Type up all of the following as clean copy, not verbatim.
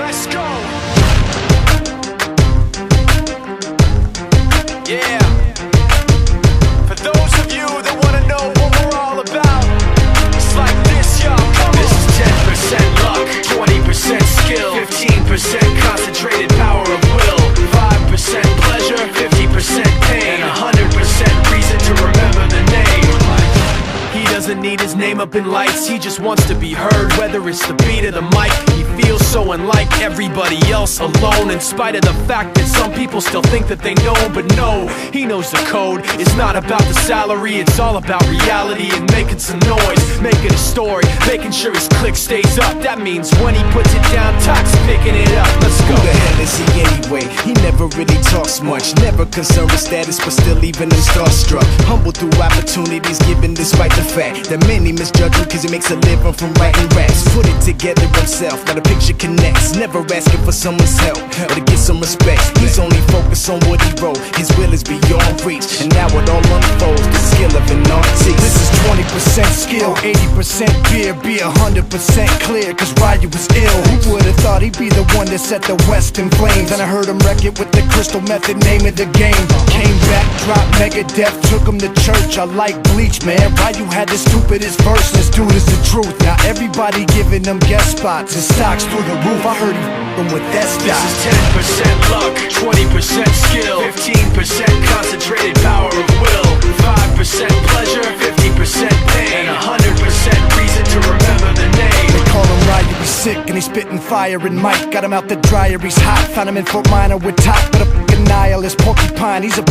Let's go. Yeah. For those of you that wanna know what we're all about, it's like this, y'all. Come on. This is 10% luck, 20% skill, 15% concentrated power of will, 5% pleasure, 50% pain, and 100% reason to remember the name. He doesn't need his name up in lights, he just wants to be heard, whether it's the beat of the mic. He feels so unlike everybody else, alone, in spite of the fact that some people still think that they know him. But no, he knows the code. It's not about the salary, it's all about reality and making some noise, making a story, making sure his click stays up. That means when he puts it down, Tox picking it up. Let's go. Who the hell is he anyway? He never really talks much, never concerned with status, but still leaving him starstruck. Humble through opportunities given despite the fact that many misjudge him cause he makes a living from writing raps. Put it together himself, now the picture connects, never asking for someone's help or to get some respect. He's only focused on what he wrote, his will is beyond reach, and now it all unfolds, the skill of an artist. This is 20% skill, 80% fear, be 100% clear, cause Ryu was ill. Who would've thought he'd be the one that set the West in flames? And I heard him wreck it with the crystal method, name of the game. Came back, dropped Megadeth, took him to church. I like Bleach, man. Ryu had the stupidest verse, this dude is the truth. Now everybody giving them guest spots and stocks through the roof. I heard he f***ing with that stock. This is 10% luck, 20% skill, 15% concentrated power of will, 5% pleasure, 50% pain, and 100% reason to remember the name. They call him Ryu, he's sick and he's spitting fire and Mike got him out the dryer, he's hot. Found him in Fort Minor with top, but a fucking nihilist porcupine. He's a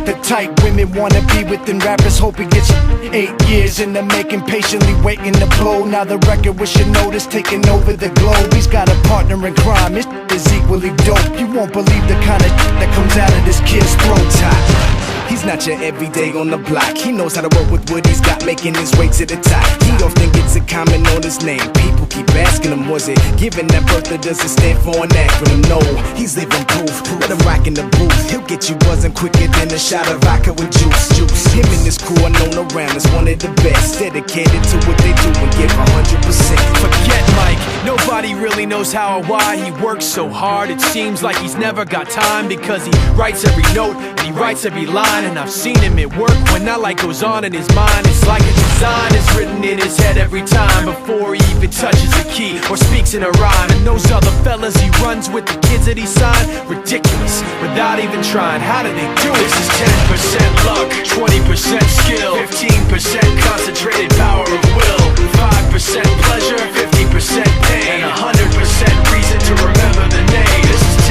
the type women wanna be with, and rappers hope he gets 8 years in the making, patiently waiting to blow. Now the record with your notice taking over the globe. He's got a partner in crime, his is equally dope. You won't believe the kind of that comes out of this kid's throat. He's not your everyday on the block. He knows how to work with what he's got, making his way to the top. He often gets a comment on his name. People keep asking him, was it given that birth or does it stand for an acronym? No, he's living proof. Let him rock in the booth. He'll get you buzzing quicker than a shot of vodka with juice. Him and his crew are known around as one of the best, dedicated to what they do and give 100%. Forget Mike, nobody really knows how or why he works so hard. It seems like he's never got time, because he writes every note and he writes every line. And I've seen him at work when that light goes on in his mind. It's like a design is written in his head every time, before he even touches a key or speaks in a rhyme. And those other fellas he runs with, the kids that he signed, ridiculous, without even trying. How do they do it? This is 10% luck, 20% skill, 15% concentrated power of will, 5% pleasure, 50% pain, and 100% reason to remember the name. This is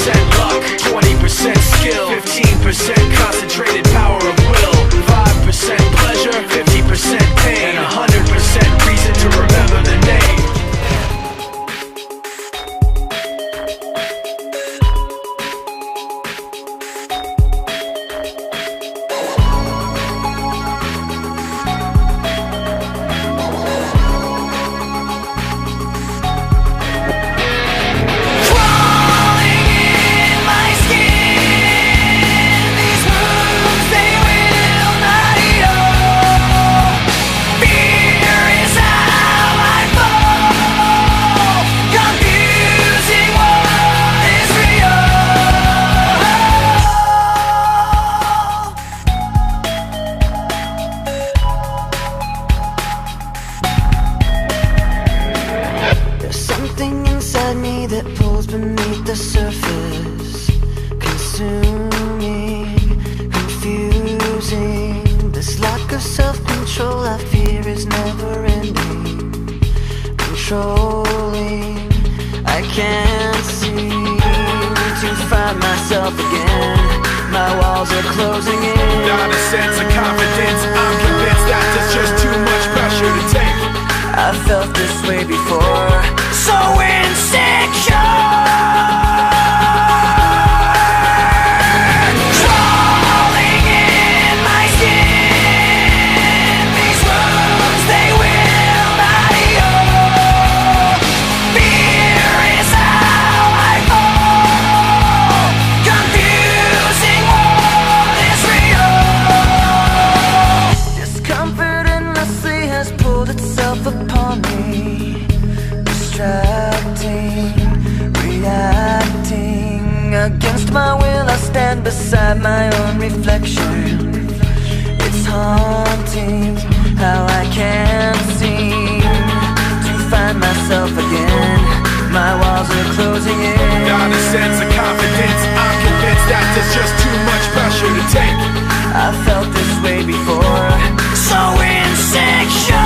10% luck, 20% skill, 15% concentrated power of will, 5% pleasure, 50% pain, and 100% reason to remember the name. I can't seem to find myself again. My walls are closing in. Not a sense of confidence, I'm convinced that there's just too much pressure to take. I felt this way before, so insecure. Upon me, distracting Against my will I stand beside my own reflection. It's haunting how I can't seem to find myself again. My walls are closing in. Got a sense of confidence, I'm convinced that there's just too much pressure to take. I felt this way before, so insecure.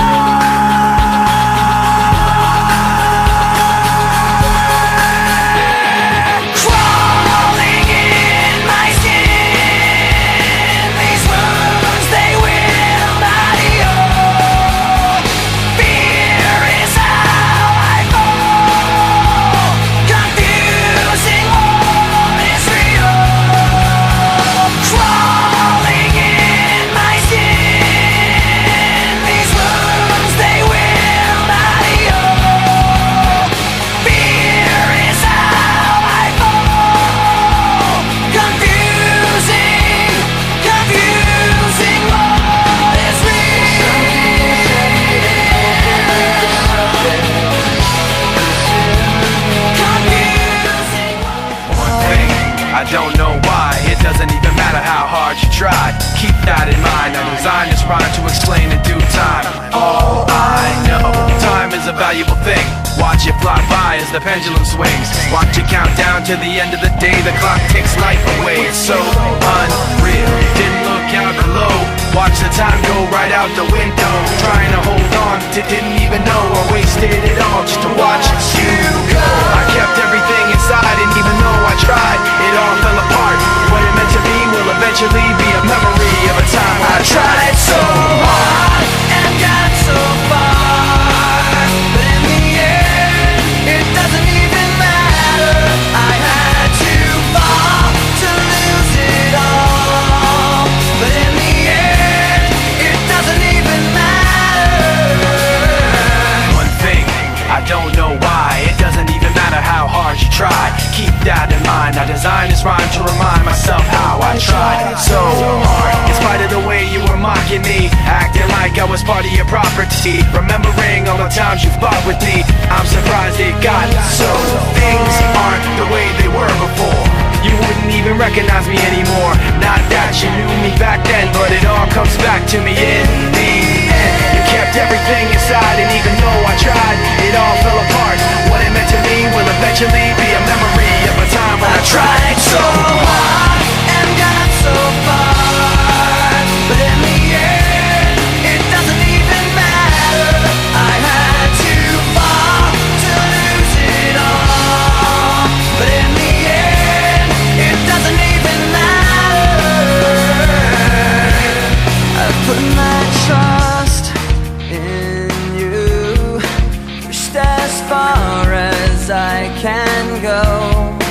I don't know why, it doesn't even matter how hard you try. Keep that in mind, I designed this rhyme to explain in due time. All I know, time is a valuable thing. Watch it fly by as the pendulum swings. Watch it count down to the end of the day. The clock takes life away, it's so unreal. Didn't look out below, watch the time go right out the window. Trying to hold on, didn't even know I wasted it all just to watch you go. I kept everything inside, and even though I tried, it all fell apart. What it meant to be will eventually be a memory of a time I tried so hard and got so far, but in the end, it doesn't even matter. I had to fall to lose it all, but in the end, it doesn't even matter. One thing, I don't know why, it doesn't even matter how hard you try. Keep that in mind, I designed this rhyme to remind myself how I tried so hard. In spite of the way you were mocking me, acting like I was part of your property, remembering all the times you fought with me, I'm surprised it got so. Things aren't the way they were before. You wouldn't even recognize me anymore. Not that you knew me back then, but it all comes back to me in the end. You kept everything inside, and even though I tried, it all fell apart. What it meant to me will eventually be a memory of a time when I tried so hard and got so far, but in the end, it doesn't even matter. I had to fall to lose it all, but in the end, it doesn't even matter. I put my trust in you, pushed as far as I can go.